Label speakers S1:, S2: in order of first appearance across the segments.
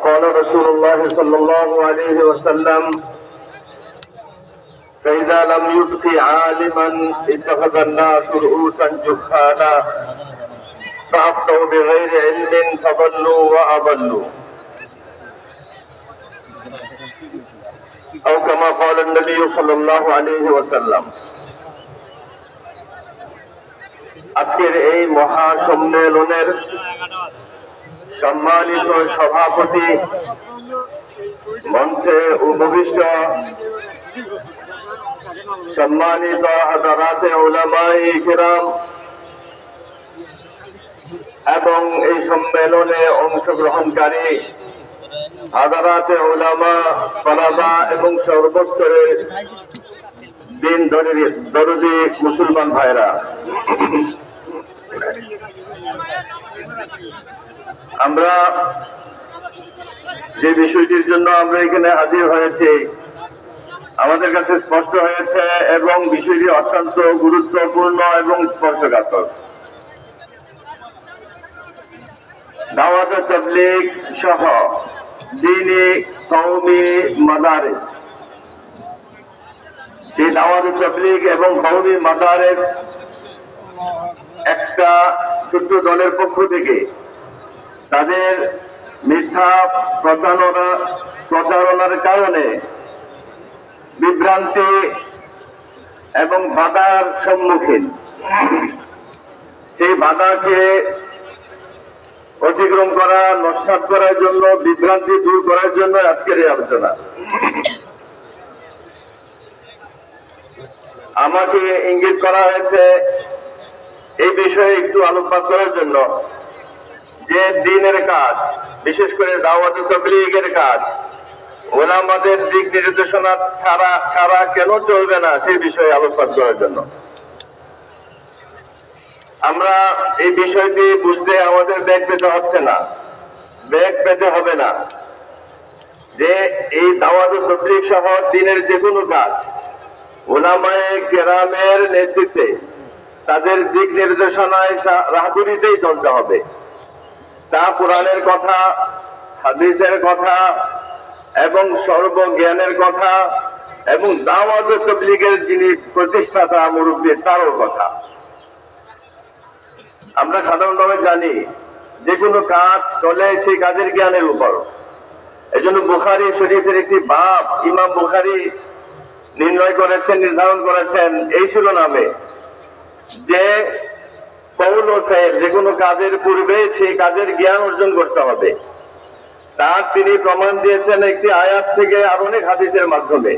S1: قال رسول الله صلى الله عليه وسلم فإذا لم يبق عالما اتخذ الناس رؤوسا جهالا فأفتوا بغير علم فضلوا وأضلوا أو كما قال النبي صلى الله عليه وسلم। আজকের এই মহা সম্মেলনের সম্মানিত সভাপতি, মঞ্চে উপবিষ্ট সম্মানিত হাজারাতে উলামায়ে কিরাম এবং এই সম্মেলনে অংশগ্রহণকারী হাজারাতে উলামা, তালাবা এবং সর্বস্তরের দিন দরদি মুসলমান ভাইরা, আমরা যে বিষয়টির জন্য আমরা এখানে হাজির হয়েছি আমাদের কাছে স্পষ্ট হয়েছে এবং বিষয়টি অত্যন্ত গুরুত্বপূর্ণ এবং স্পর্শকাতর। দাওয়াত তাবলীগ সহ দ্বীনি কওমি মাদারিস, সেই দাওয়াত তাবলীগ এবং কওমি মাদারিস একটা ছোট্ট দলের পক্ষ থেকে তাদের মিথ্যা প্রচারণার কারণে বিভ্রান্তি এবং বাধার সম্মুখীন, সেই বাধাকে অতিক্রম করা, নস্যাৎ করার জন্য, বিভ্রান্তি দূর করার জন্য আজকের এই আলোচনা। আমাকে ইঙ্গিত করা হয়েছে এই বিষয়ে একটু আলোকপাত করার জন্য যে দ্বীনের কাজ, বিশেষ করে দাওয়াত তাবলীগের কাজ উলামাদের দিক নির্দেশনা ছাড়া কেন চলবে না সেই বিষয়ে আলোকপাত করার জন্য। আমরা এই বিষয়টি বুঝতে আমাদের বেগ পেতে হচ্ছে না, বেগ পেতে হবে না যে এই দাওয়াত তাবলীগ সহ দ্বীনের যে কোনো কাজ উলামায়ে কেরামের নেতৃত্বে তাদের দিক নির্দেশনায় রাহবরীতেই চলতে হবে। তা কোরআনের কথা, হাদিসের কথা এবং সর্বজ্ঞানের কথা এবং দাওয়াত তাবলীগের যিনি প্রতিষ্ঠাতা মুরব্বী তারও কথা। আমরা সাধারণভাবে জানি যে কোনো কাজ চলে সেই কাজের জ্ঞানের উপর। এই জন্য বুখারী শরীফের একটি বাব ইমাম বুখারী নির্ধারণ করেছেন এই শিরোনামে যে কওল ও ফেল, যে কোনো কাজের পূর্বে সেই কাজের জ্ঞান অর্জন করতে হবে। তার তিনি প্রমাণ দিয়েছেন একটি আয়াত থেকে আর অনেক হাদিসের মাধ্যমে।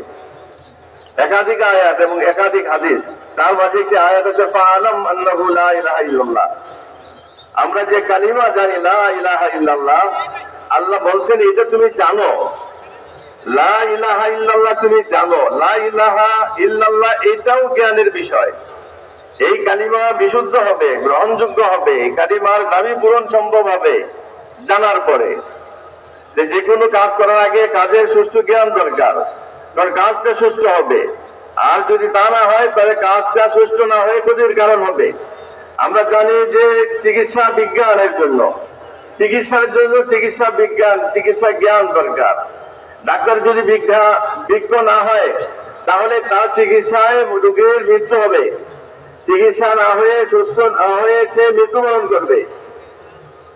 S1: একাধিক আয়াত এবং একাধিক হাদিস, তার মাঝে একটি আয়াত হচ্ছে ফাআলাম আন্নাহু লা ইলাহা ইল্লাল্লাহ। আমরা যে কালিমা জানি লা ইলাহা ইল্লাল্লাহ, আল্লাহ বলছেন এটা তুমি জানো, লা ইলাহা ইল্লাল্লাহ তুমি জানো। লা ইলাহা ইল্লাল্লাহ এটাও জ্ঞানের বিষয়। এই কালিমা বিশুদ্ধ হবে, গ্রহণযোগ্য হবে, কালিমার দাবি পূরণ সম্ভব হবে জানার পরে। যে কোনো কাজ করার আগে কাজের সুষ্ঠু জ্ঞান দরকার, কারণ কাজটা সুষ্ঠু হবে। আর যদি তা না হয় তাহলে কাজটা সুষ্ঠু না হয়ে ক্ষতির কারণ হবে। আমরা জানি যে চিকিৎসা বিজ্ঞানের জন্য, চিকিৎসার জন্য চিকিৎসা বিজ্ঞান, চিকিৎসা জ্ঞান দরকার। ডাক্তার যদি বিজ্ঞ না হয় তাহলে তার চিকিৎসায় রোগীর মৃত্যু হবে। চিকিৎসা না হয়ে, সুস্থ না হয়ে সে মৃত্যুবরণ করবে।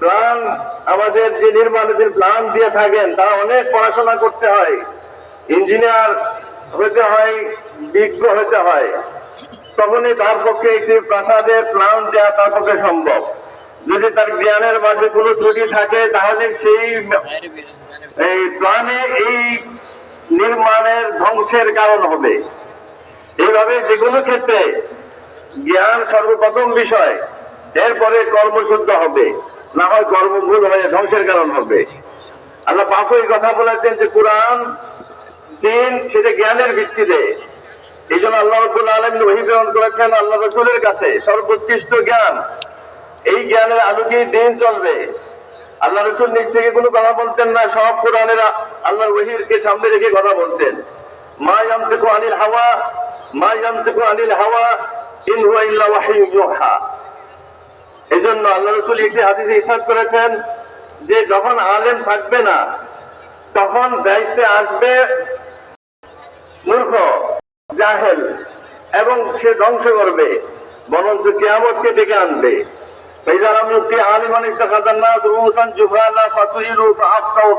S1: প্ল্যান, আমাদের যে নির্মাণের প্ল্যান দিয়ে থাকেন তারা অনেক পড়াশোনা করতে হয়, ইঞ্জিনিয়ার হতে হয়, বিজ্ঞ হতে হয়, তখনই তার পক্ষে একটি প্রাসাদের প্ল্যান দেওয়া তার পক্ষে সম্ভব। যদি তার জ্ঞানের মাঝে কোনো ত্রুটি থাকে তাহলে সেই এই প্ল্যানে এই নির্মাণের ধ্বংসের কারণ হবে। এইভাবে যে কোনো ক্ষেত্রে জ্ঞান সর্বপ্রথম বিষয়, এরপরে কর্মশুদ্ধ হবে, না হয় কর্মভুল হয়ে ধ্বংসের কারণ হবে। আল্লাহ পাক এই কথা বলেছেন যে কোরআন দ্বীন সেটা জ্ঞানের ভিত্তিতে। এই জন্য আল্লাহ রাব্বুল আলামিন ওহী প্রেরণ করেছেন আল্লাহ রাসূলের কাছে সর্বোৎকৃষ্ট জ্ঞান। এই জ্ঞানের আলোকেই দ্বীন চলবে। আল্লাহ রাসূল নিজ থেকে কোনো কথা বলতেন না, সব কোরআনের আল্লাহর ওহীকে সামনে রেখে কথা বলতেন। মা ইয়ানতিকু আনিল হাওয়া, মা ইয়ানতিকু আনিল হাওয়া ইন হুয়া ইল্লা ওয়াহয়ুন ইউহা। এজন্য আল্লাহ রাসূল একটি হাদিসে ইরশাদ করেছেন যে যখন আলেম থাকবে না তখন দায়িত্বে আসবে মূর্খ, জাহেল, এবং সে ধ্বংস করবে, বরঞ্চ কিয়ামতকে ডেকে আনবে। فإذا لم يبق عالما اتخذ الناس رؤوسا جهالا فسئلوا فأفتوا